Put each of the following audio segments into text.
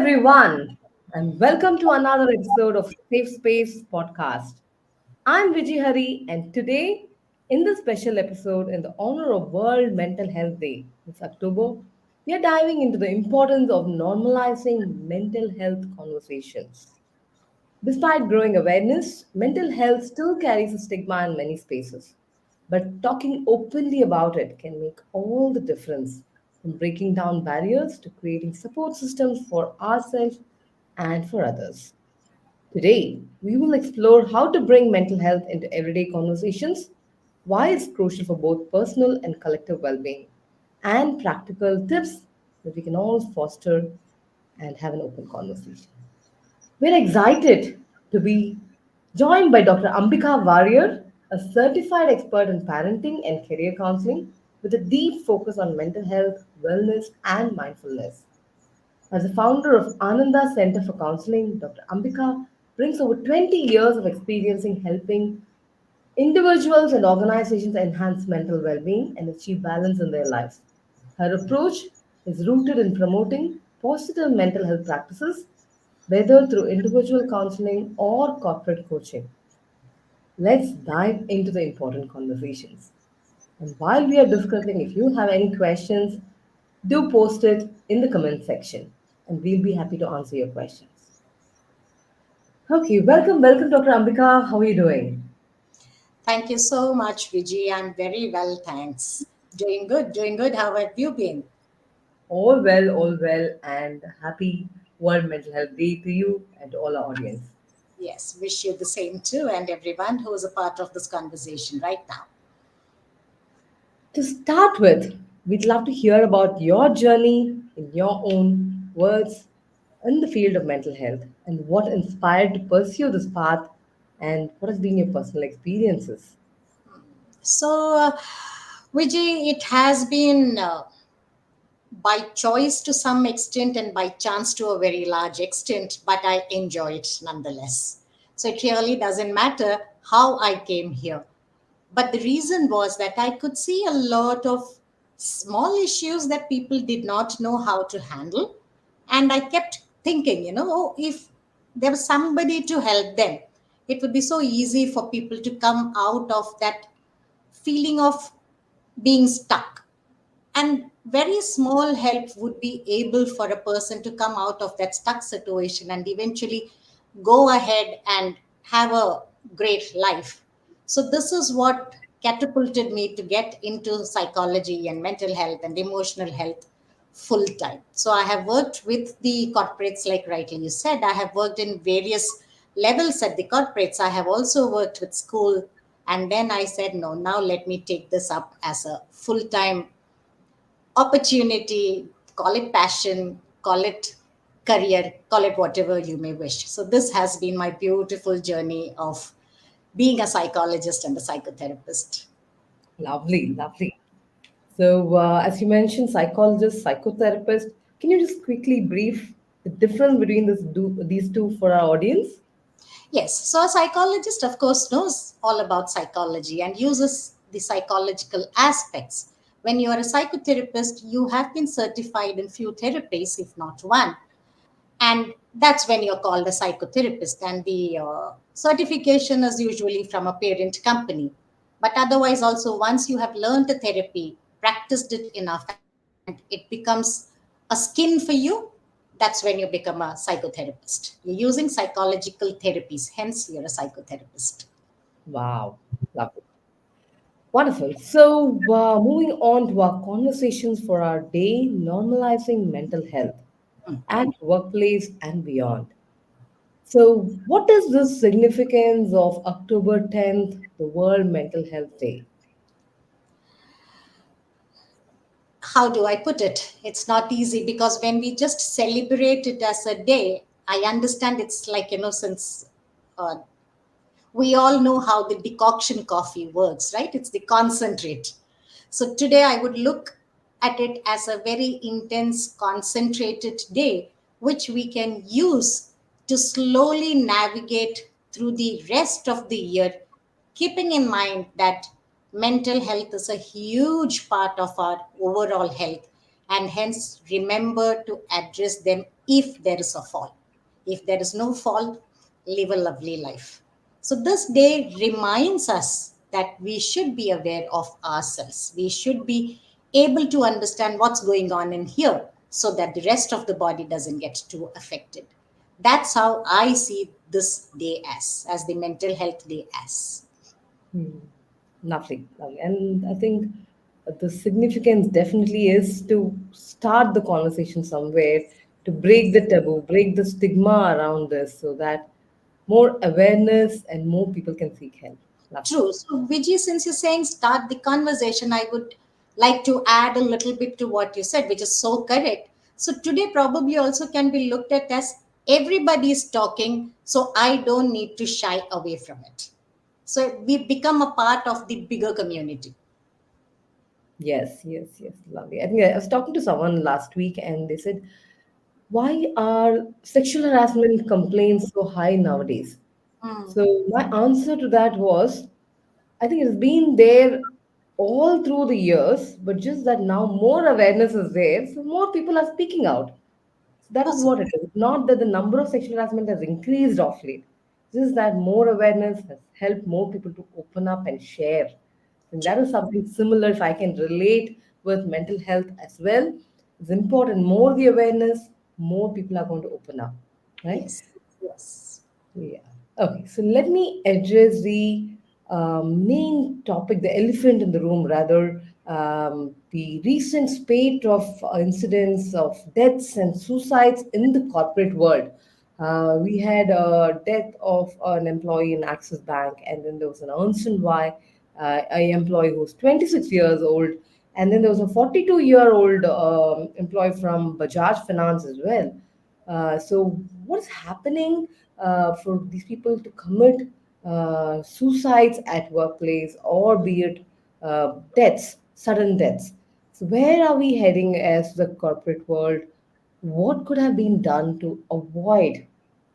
everyone, and welcome to another episode of SafeSpace Podcast. I'm Viji Hari, and today, in this special episode, in the honor of World Mental Health Day, this October, we are diving into the importance of normalizing mental health conversations. Despite growing awareness, mental health still carries a stigma in many spaces. But talking openly about it can make all the difference from breaking down barriers to creating support systems for ourselves and for others. Today, we will explore how to bring mental health into everyday conversations, why it's crucial for both personal and collective well being, and practical tips that we can all foster and have an open conversation. We're excited to be joined by Dr. Ambika Warrior, a certified expert in parenting and career counseling with a deep focus on mental health, wellness, and mindfulness. As the founder of Ananda Center for Counseling, Dr. Ambika brings over 20 years of experience in helping individuals and organizations enhance mental well being and achieve balance in their lives. Her approach is rooted in promoting positive mental health practices, whether through individual counseling or corporate coaching. Let's dive into the important conversations. And while we are discussing, if you have any questions, do post it in the comment section and we'll be happy to answer your questions. Okay, welcome, Dr. Ambika. How are you doing? Thank you so much, Viji. I'm very well, thanks. Doing good, doing good. How have you been? All well, and happy World Mental Health Day to you and to all our audience. Yes, wish you the same too, and everyone who is a part of this conversation right now. To start with, we'd love to hear about your journey in your own words in the field of mental health and what inspired to pursue this path and what has been your personal experiences. So, Viji, it has been by choice to some extent and by chance to a very large extent, but I enjoy it nonetheless. So, it really doesn't matter how I came here. But the reason was that I could see a lot of small issues that people did not know how to handle. And I kept thinking, oh, if there was somebody to help them, it would be so easy for people to come out of that feeling of being stuck. And very small help would be able for a person to come out of that stuck situation and eventually go ahead and have a great life. So this is what catapulted me to get into psychology and mental health and emotional health full time. So I have worked with the corporates, like rightly you said. I have worked in various levels at the corporates. I have also worked with school. And then I said, no, now let me take this up as a full time opportunity, call it passion, call it career, call it whatever you may wish. So, this has been my beautiful journey of being a psychologist and a psychotherapist. Lovely. So, as you mentioned, psychologist, psychotherapist, can you just quickly brief the difference between these two for our audience? Yes, so a psychologist, of course, knows all about psychology and uses the psychological aspects. When you are a psychotherapist, you have been certified in few therapies, if not one. And that's when you're called a psychotherapist. And the certification is usually from a parent company. But otherwise, also, once you have learned the therapy, practiced it enough, and it becomes a skin for you, that's when you become a psychotherapist. You're using psychological therapies, hence, you're a psychotherapist. Wow, lovely. Wonderful. So, moving on to our conversations for our day, normalizing mental health at workplace and beyond. So, what is the significance of October 10th, the World Mental Health Day? How do I put it? It's not easy because when we just celebrate it as a day, I understand it's like, since uh, we all know how the decoction coffee works, right? It's the concentrate. So today I would look at it as a very intense, concentrated day, which we can use to slowly navigate through the rest of the year, keeping in mind that mental health is a huge part of our overall health, and hence remember to address them if there is a fall. If there is no fall, live a lovely life. So, this day reminds us that we should be aware of ourselves. We should be able to understand what's going on in here so that the rest of the body doesn't get too affected. That's how I see this day as the mental health day as. Hmm. Lovely, lovely. And I think the significance definitely is to start the conversation somewhere, to break the taboo, break the stigma around this so that more awareness and more people can seek help. Lovely. True. So, Vijay, since you're saying start the conversation, I would like to add a little bit to what you said, which is so correct. So, today probably also can be looked at as everybody is talking, so I don't need to shy away from it. So, we become a part of the bigger community. Yes, yes, yes, lovely. I think I was talking to someone last week and they said, why are sexual harassment complaints so high nowadays? Hmm. So my answer to that was, I think it's been there all through the years, but just that now more awareness is there, so more people are speaking out. So that is Possible. what it is. Not that the number of sexual harassment has increased of late, just that more awareness has helped more people to open up and share. And that is something similar, if I can relate with mental health as well. It's important. More the awareness, more people are going to open up, right? Yes. Yes. Yeah. Okay. So let me address the main topic, the elephant in the room, rather, the recent spate of incidents of deaths and suicides in the corporate world. We had a death of an employee in Axis Bank, and then there was an Ernst and Y, a employee who was 26 years old, and then there was a 42-year-old employee from Bajaj Finance as well. So, what's happening for these people to commit suicides at workplace, or be it deaths, sudden deaths? So, where are we heading as the corporate world? What could have been done to avoid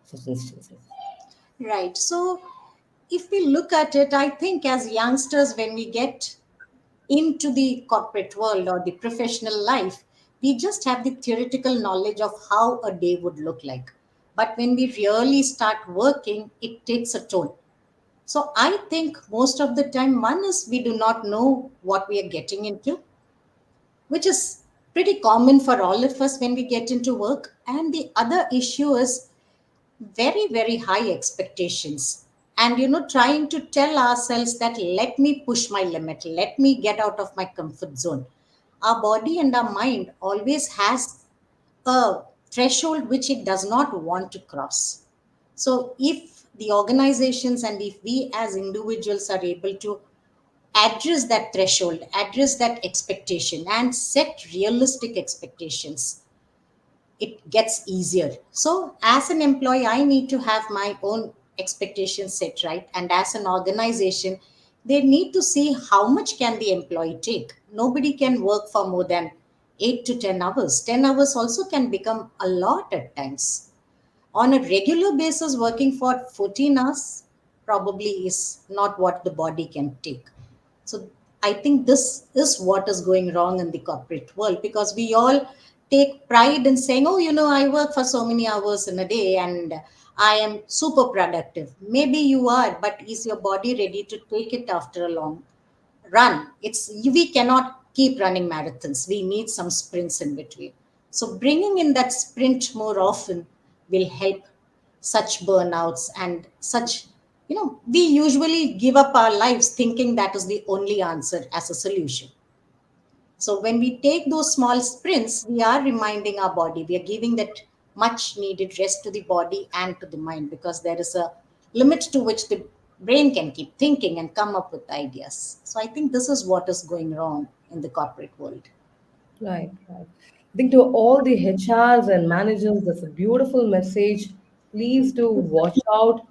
such instances? Right. So, if we look at it, I think as youngsters, when we get into the corporate world or the professional life, we just have the theoretical knowledge of how a day would look like. But when we really start working, it takes a toll. So I think most of the time, one is we do not know what we are getting into, which is pretty common for all of us when we get into work. And the other issue is very, very high expectations. And, trying to tell ourselves that let me push my limit, let me get out of my comfort zone. Our body and our mind always has a threshold which it does not want to cross. So, if the organizations and if we as individuals are able to address that threshold, address that expectation, and set realistic expectations, it gets easier. So, as an employee, I need to have my own expectations set right, and as an organization, they need to see how much can the employee take. Nobody can work for more than 8 to 10 hours. 10 hours also can become a lot at times. On a regular basis, working for 14 hours probably is not what the body can take. So I think this is what is going wrong in the corporate world, because we all take pride in saying, oh, I work for so many hours in a day and I am super productive. Maybe you are, but is your body ready to take it after a long run? We cannot keep running marathons. We need some sprints in between. So bringing in that sprint more often will help such burnouts and such. We usually give up our lives thinking that is the only answer as a solution. So when we take those small sprints, we are reminding our body, we are giving that much needed rest to the body and to the mind, because there is a limit to which the brain can keep thinking and come up with ideas. So I think this is what is going wrong in the corporate world. Right, right. I think to all the HRs and managers, that's a beautiful message. Please do watch out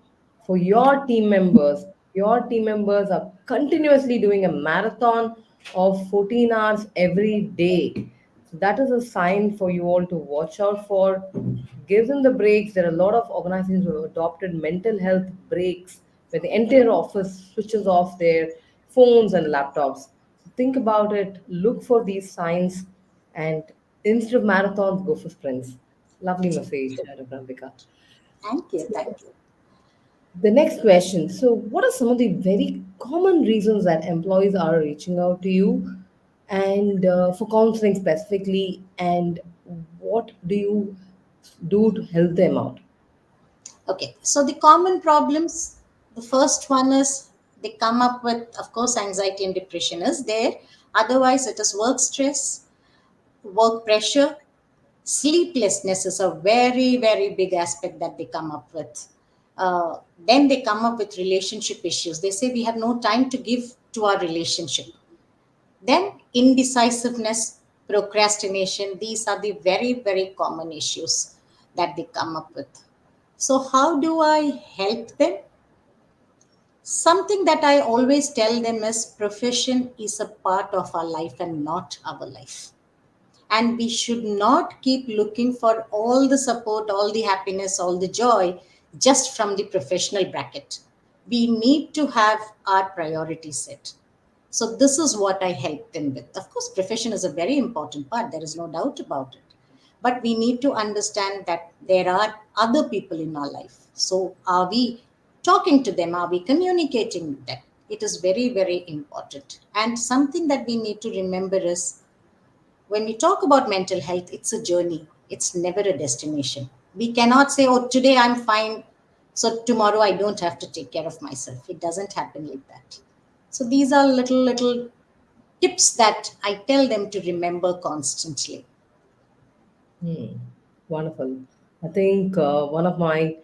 for your team members. Your team members are continuously doing a marathon of 14 hours every day. So that is a sign for you all to watch out for. Give them the breaks. There are a lot of organizations who have adopted mental health breaks where the entire office switches off their phones and laptops. So think about it, look for these signs, and instead of marathons, go for sprints. Lovely message, Dr. Ambika. Thank you. So, Thank you. the next question. So, what are some of the very common reasons that employees are reaching out to you and for counseling specifically, and what do you do to help them out? Okay, so the common problems, the first one is they come up with, of course, anxiety and depression is there. Otherwise, it is work stress, work pressure, sleeplessness is a very, very big aspect that they come up with. Then they come up with relationship issues. They say we have no time to give to our relationship. Then indecisiveness, procrastination, these are the very, very common issues that they come up with. So, how do I help them? Something that I always tell them is profession is a part of our life and not our life. And we should not keep looking for all the support, all the happiness, all the joy just from the professional bracket. We need to have our priorities set. So this is what I help them with. Of course, profession is a very important part. There is no doubt about it. But we need to understand that there are other people in our life. So are we talking to them? Are we communicating with them? It is very, very important. And something that we need to remember is when we talk about mental health, it's a journey. It's never a destination. We cannot say, oh, today I'm fine. So tomorrow I don't have to take care of myself. It doesn't happen like that. So these are little tips that I tell them to remember constantly. Hmm. Wonderful. I think one of my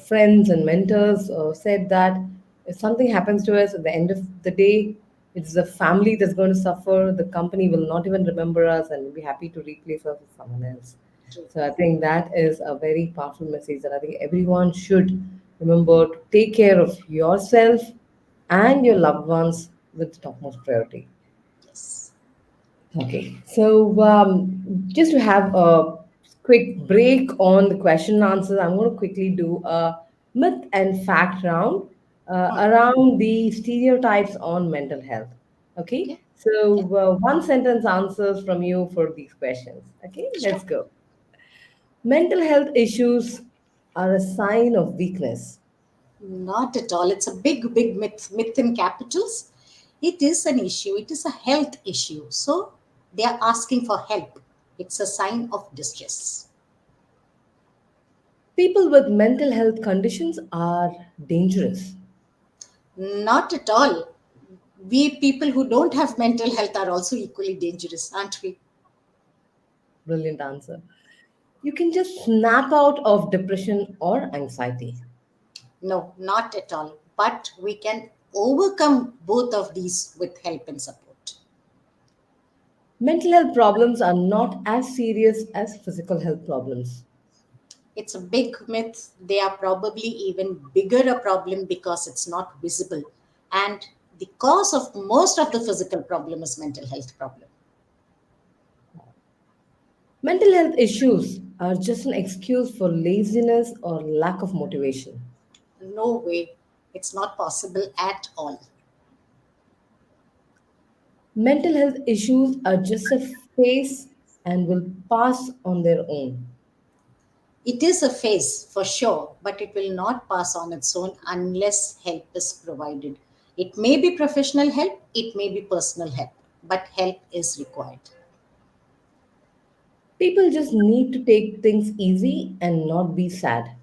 friends and mentors said that if something happens to us at the end of the day, it's the family that's going to suffer. The company will not even remember us and will be happy to replace us with someone else. True. So I think that is a very powerful message that I think everyone should remember to take care of yourself and your loved ones with topmost priority. Yes. Okay, so just to have a quick break on the question and answers, I'm going to quickly do a myth and fact round around the stereotypes on mental health. Okay, Okay. so Okay. one sentence answers from you for these questions. Okay, Sure. let's go. Mental health issues are a sign of weakness. Not at all. It's a big, big myth. Myth in capitals. It is an issue. It is a health issue. So they are asking for help. It's a sign of distress. People with mental health conditions are dangerous. Not at all. We people who don't have mental health are also equally dangerous, aren't we? Brilliant answer. You can just snap out of depression or anxiety. No, not at all. But we can overcome both of these with help and support. Mental health problems are not as serious as physical health problems. It's a big myth. They are probably even bigger a problem because it's not visible. And the cause of most of the physical problem is mental health problem. Mental health issues are just an excuse for laziness or lack of motivation. No way. It's not possible at all. Mental health issues are just a phase and will pass on their own. It is a phase for sure, but it will not pass on its own unless help is provided. It may be professional help, it may be personal help, but help is required. People just need to take things easy and not be sad.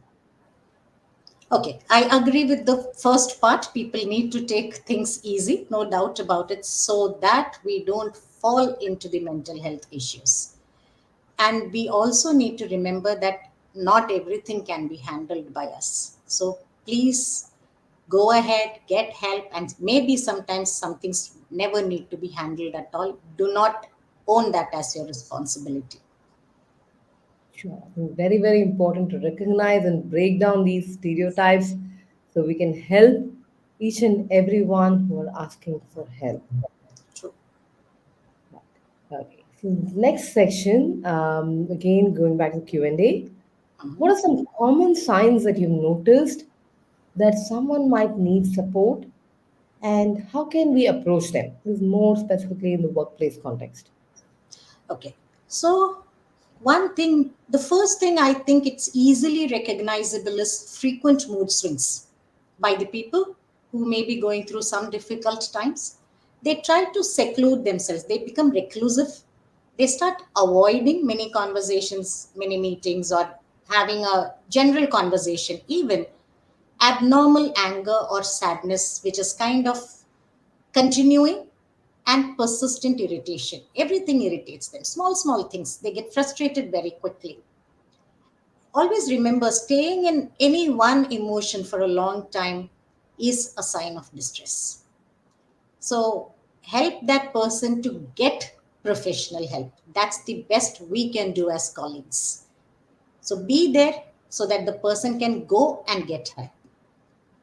Okay, I agree with the first part. People need to take things easy, no doubt about it, so that we don't fall into the mental health issues. And we also need to remember that not everything can be handled by us. So please go ahead, get help, and maybe sometimes some things never need to be handled at all. Do not own that as your responsibility. Sure. I think very, very important to recognize and break down these stereotypes so we can help each and everyone who are asking for help. True. Okay. So next section, again going back to Q&A. What are some common signs that you've noticed that someone might need support, and how can we approach them? This is more specifically in the workplace context. Okay. So One thing, the first thing I think it's easily recognizable is frequent mood swings by the people who may be going through some difficult times. They try to seclude themselves, they become reclusive, they start avoiding many conversations, many meetings, or having a general conversation, even abnormal anger or sadness, which is kind of continuing, and persistent irritation. Everything irritates them. Small, small things. They get frustrated very quickly. Always remember, staying in any one emotion for a long time is a sign of distress. So, help that person to get professional help. That's the best we can do as colleagues. So, be there so that the person can go and get help.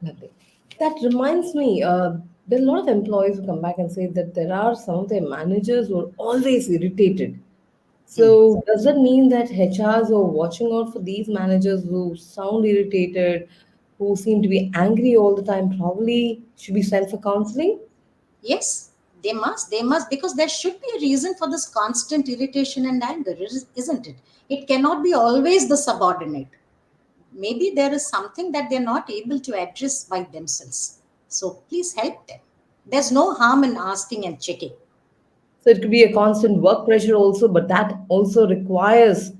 Nothing. That reminds me, there are a lot of employees who come back and say that there are some of their managers who are always irritated. So, does that mean that HRs are watching out for these managers who sound irritated, who seem to be angry all the time, probably should be sent for counseling? Yes, they must, because there should be a reason for this constant irritation and anger, isn't it? It cannot be always the subordinate. Maybe there is something that they're not able to address by themselves. So please help them. There's no harm in asking and checking. So, it could be a constant work pressure also, but that also requires the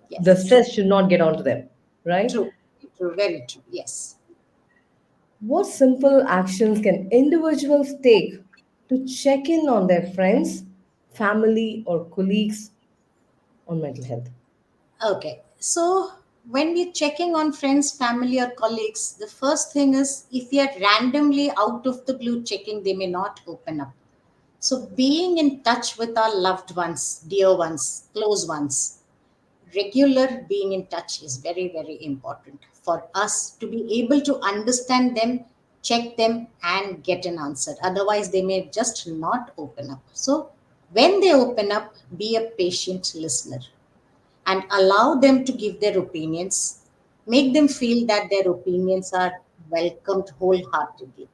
Yes, true, stress should not get onto them, right? true, true, very true. Yes. What simple actions can individuals take to check in on their friends, family, or colleagues on mental health? Okay. So when we're checking on friends, family, or colleagues, the first thing is if we are randomly out of the blue checking, they may not open up. So, being in touch with our loved ones, dear ones, close ones, regular being in touch is very, very important for us to be able to understand them, check them, and get an answer. Otherwise, they may just not open up. So, when they open up, be a patient listener and allow them to give their opinions. Make them feel that their opinions are welcomed wholeheartedly,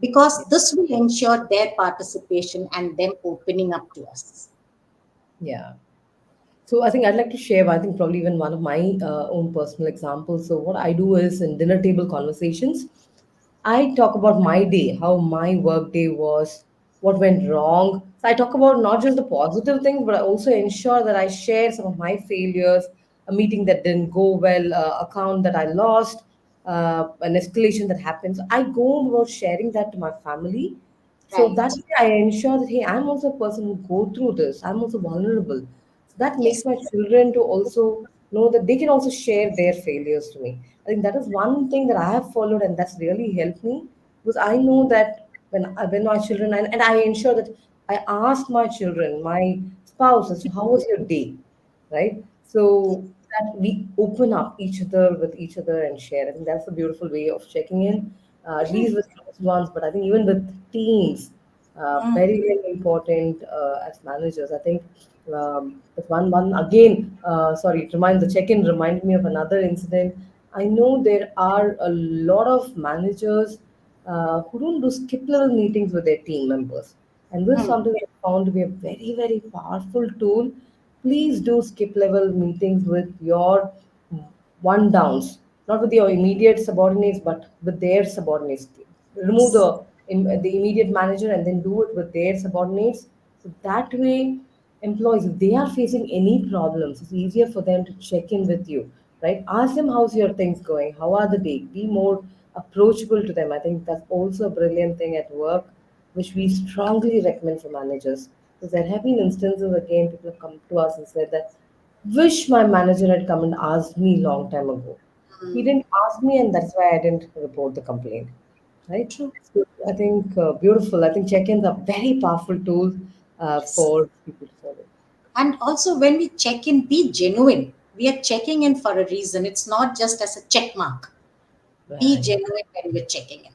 because this will ensure their participation and them opening up to us. Yeah. So I think I'd like to share, I think probably even one of my own personal examples. So what I do is in dinner table conversations, I talk about my day, how my work day was, what went wrong. So I talk about not just the positive things, but I also ensure that I share some of my failures, a meeting that didn't go well, account that I lost, an escalation that happens. I go about sharing that to my family. So that Right. way I ensure that, hey, I'm also a person who go through this. I'm also vulnerable. So that makes Yes. my children to also know that they can also share their failures to me. I think that is one thing that I have followed, and that's really helped me because I know that when my children and I ensure that I ask my children, my spouse, as to how was your day, right? So that we open up each other with each other and share. I think that's a beautiful way of checking in, at least with close ones, but I think even with teams, very, very important as managers. I think with one again, sorry, the check-in reminded me of another incident. I know there are a lot of managers who don't do skip level meetings with their team members. And this is something I found to be a very, very powerful tool. Please do skip level meetings with your one downs, not with your immediate subordinates, but with their subordinates. Remove the immediate manager and then do it with their subordinates. So that way, employees, if they are facing any problems, it's easier for them to check in with you, right? Ask them how's your things going, how are the day. Be more approachable to them. I think that's also a brilliant thing at work, which we strongly recommend for managers. Because there have been instances again, people have come to us and said that wish my manager had come and asked me long time ago. He didn't ask me, and that's why I didn't report the complaint. Right? True. So I think beautiful. I think check-ins are very powerful tools Yes. for people to follow. And also, when we check in, be genuine. We are checking in for a reason. It's not just as a check mark. Be Right. genuine when we're checking in.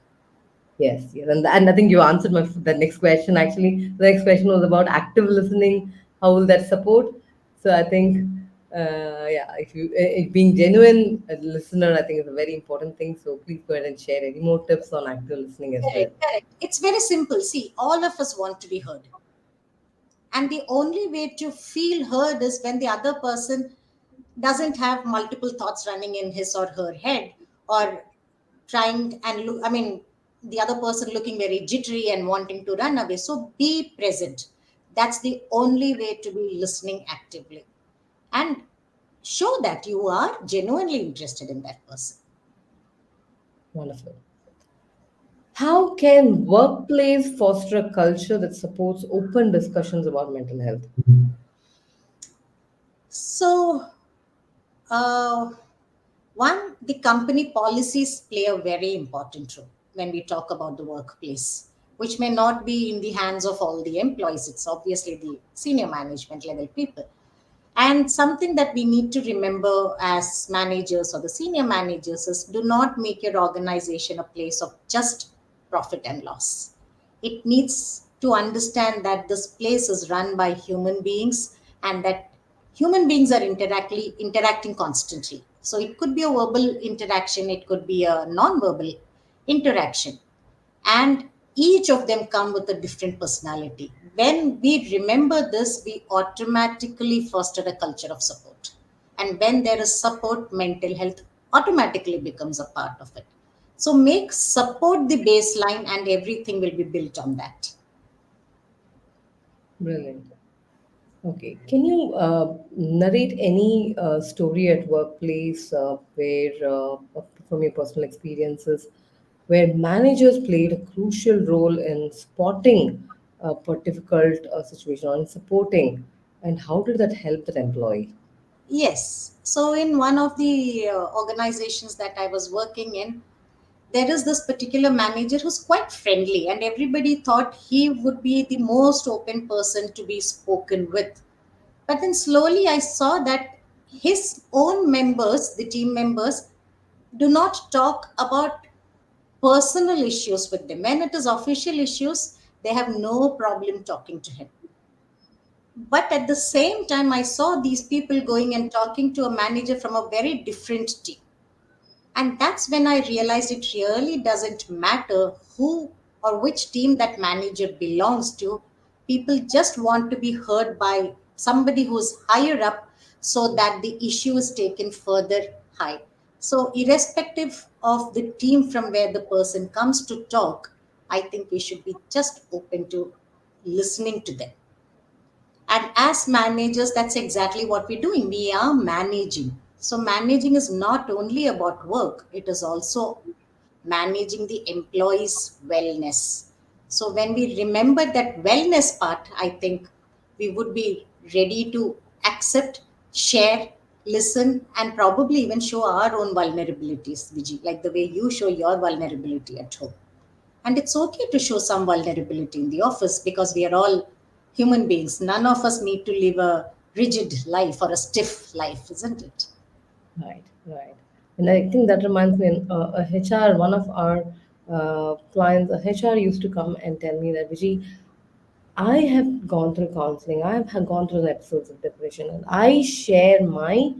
Yes, yes, and I think you answered my the next question. Actually, the next question was about active listening. How will that support? So I think, yeah, if you if being genuine a listener, I think is a very important thing. So please go ahead and share any more tips on active listening as well. Correct, correct. It's very simple. See, all of us want to be heard. And the only way to feel heard is when the other person doesn't have multiple thoughts running in his or her head, or trying and look, I mean, the other person looking very jittery and wanting to run away. So be present. That's the only way to be listening actively, and show that you are genuinely interested in that person. Wonderful. How can workplace foster a culture that supports open discussions about mental health? So, uh, one, the company policies play a very important role when we talk about the workplace, which may not be in the hands of all the employees. It's obviously the senior management level people. And something that we need to remember as managers or the senior managers is, do not make your organization a place of just profit and loss. It needs to understand that this place is run by human beings, and that human beings are interacting constantly. So it could be a verbal interaction, it could be a non-verbal interaction, and each of them come with a different personality. When we remember this, we automatically foster a culture of support, and when there is support, mental health automatically becomes a part of it. So make support the baseline, and everything will be built on that. Brilliant. Okay. Can you narrate any story at workplace from your personal experiences, where managers played a crucial role in spotting a difficult situation or in supporting, and how did that help that employee? Yes, so in one of the organizations that I was working in, there is this particular manager who's quite friendly, and everybody thought he would be the most open person to be spoken with. But then slowly I saw that his own members, the team members, do not talk about personal issues with them. When it is official issues, they have no problem talking to him. But at the same time, I saw these people going and talking to a manager from a very different team. And that's when I realized it really doesn't matter who or which team that manager belongs to. People just want to be heard by somebody who's higher up, so that the issue is taken further high. So, irrespective of the team from where the person comes to talk, I think we should be just open to listening to them. And as managers, that's exactly what we're doing. We are managing. So, managing is not only about work, it is also managing the employees' wellness. So, when we remember that wellness part, I think we would be ready to accept, share, listen, and probably even show our own vulnerabilities, Viji, like the way you show your vulnerability at home. And it's okay to show some vulnerability in the office, because we are all human beings. None of us need to live a rigid life or a stiff life, isn't it? Right, right. And I think that reminds me, a HR, one of our clients, a HR used to come and tell me that, Vijay, I have gone through counseling. I have gone through the episodes of depression, and I share my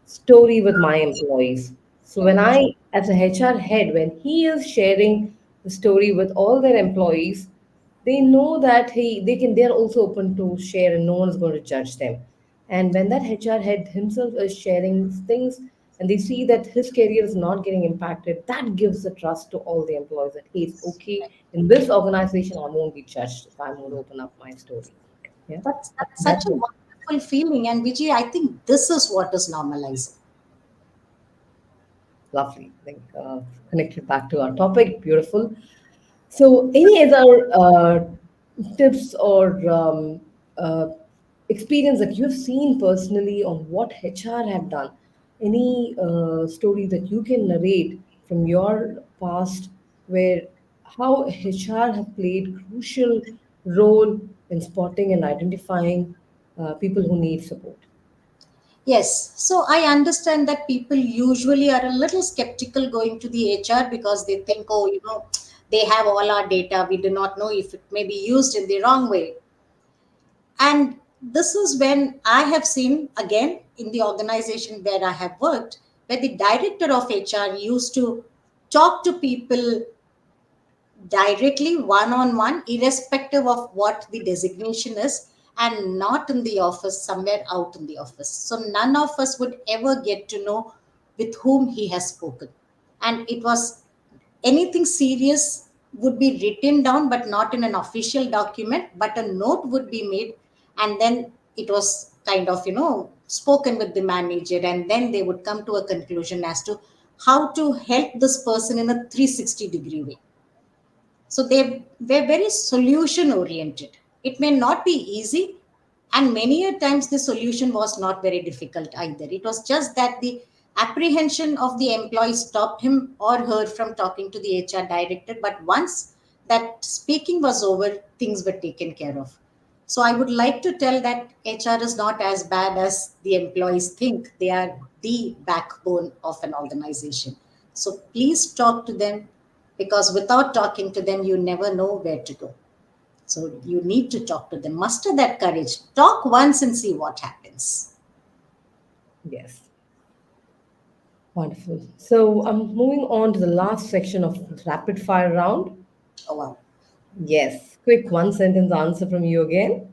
story with my employees. So when Yes. I, as a HR head, when he is sharing the story with all their employees, they know that they are also open to share, and no one is going to judge them. And when that HR head himself is sharing things, and they see that his career is not getting impacted, that gives the trust to all the employees that, hey, it's okay, in this organization I won't be judged if I'm going to open up my story. Yeah, That's that such a wonderful feeling. And Vijay, I think this is what is normalizing. lovely. I think connected back to our topic, beautiful. So, any other tips or experience that you've seen personally on what HR have done? Any story that you can narrate from your past, where how HR have played crucial role in spotting and identifying people who need support? Yes. So I understand that people usually are a little skeptical going to the HR, because they think, oh, they have all our data. We do not know if it may be used in the wrong way. And this is when I have seen, again, in the organization where I have worked, where the director of HR used to talk to people directly, one on one, irrespective of what the designation is. and not in the office, somewhere out in the office. So none of us would ever get to know with whom he has spoken. And it was anything serious would be written down, but not in an official document, but a note would be made. And then it was kind of, spoken with the manager. And then they would come to a conclusion as to how to help this person in a 360-degree way. So they were very solution oriented. It may not be easy, and many a times the solution was not very difficult either. It was just that the apprehension of the employee stopped him or her from talking to the HR director. But once that speaking was over, things were taken care of. So I would like to tell that HR is not as bad as the employees think. They are the backbone of an organization. So please talk to them, because without talking to them, you never know where to go. So you need to talk to them. Muster that courage. Talk once and see what happens. Yes. Wonderful. So I'm moving on to the last section of the rapid fire round. Oh, wow. Yes. Quick one sentence answer from you again.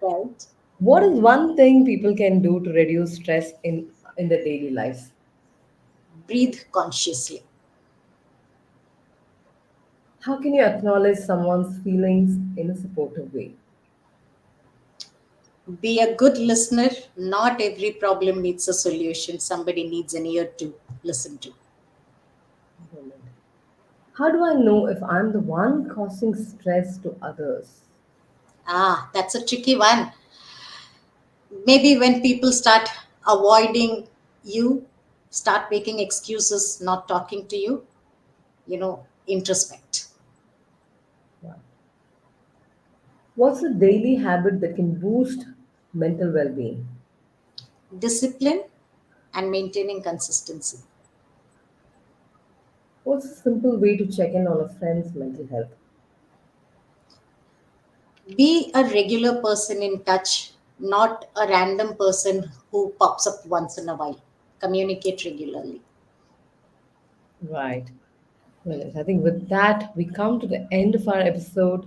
Right. What is one thing people can do to reduce stress in their daily lives? Breathe consciously. How can you acknowledge someone's feelings in a supportive way? Be a good listener. Not every problem needs a solution. Somebody needs an ear to listen to. How do I know if I'm the one causing stress to others? Ah, that's a tricky one. Maybe when people start avoiding you, start making excuses, not talking to you, introspect. Yeah. What's a daily habit that can boost mental well being? Discipline and maintaining consistency. What's a simple way to check in on a friend's mental health? Be a regular person in touch, not a random person who pops up once in a while. Communicate regularly. Right. Well, I think with that, we come to the end of our episode.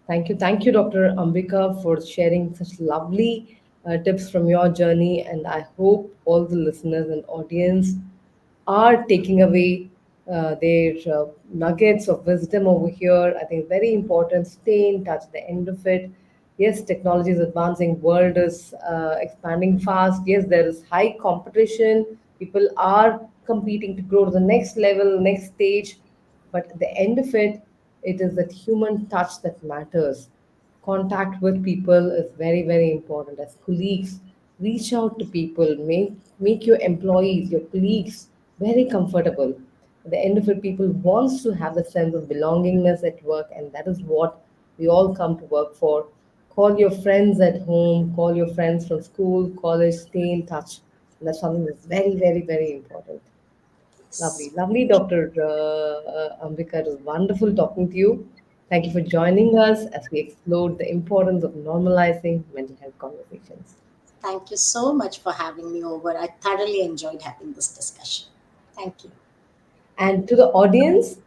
Thank you, Dr. Ambika, for sharing such lovely tips from your journey. And I hope all the listeners and audience are taking away their nuggets of wisdom over here. I think it's very important. Stay in touch at the end of it. Yes, technology is advancing, world is expanding fast. Yes, there is high competition. People are competing to grow to the next level, next stage. But at the end of it, it is that human touch that matters. Contact with people is very, very important. As colleagues, reach out to people, make your employees, your colleagues very comfortable. At the end of it, people wants to have the sense of belongingness at work, and that is what we all come to work for. Call your friends at home, call your friends from school, college, stay in touch. And that's something that's very, very, very important. Lovely, lovely, Dr. Ambika. It was wonderful talking to you. Thank you for joining us as we explored the importance of normalizing mental health conversations. Thank you so much for having me over. I thoroughly enjoyed having this discussion. Thank you. And to the audience,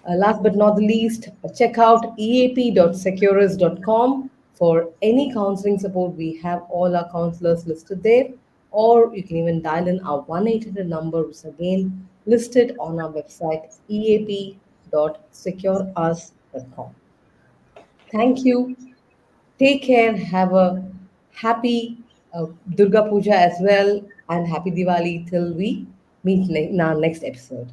last but not the least, check out eap.securus.com for any counseling support. We have all our counselors listed there, or you can even dial in our 1-800 number, which is again listed on our website eap.securus.com. Thank you. Take care. Have a happy Durga Puja as well, and happy Diwali till we meet in our next episode.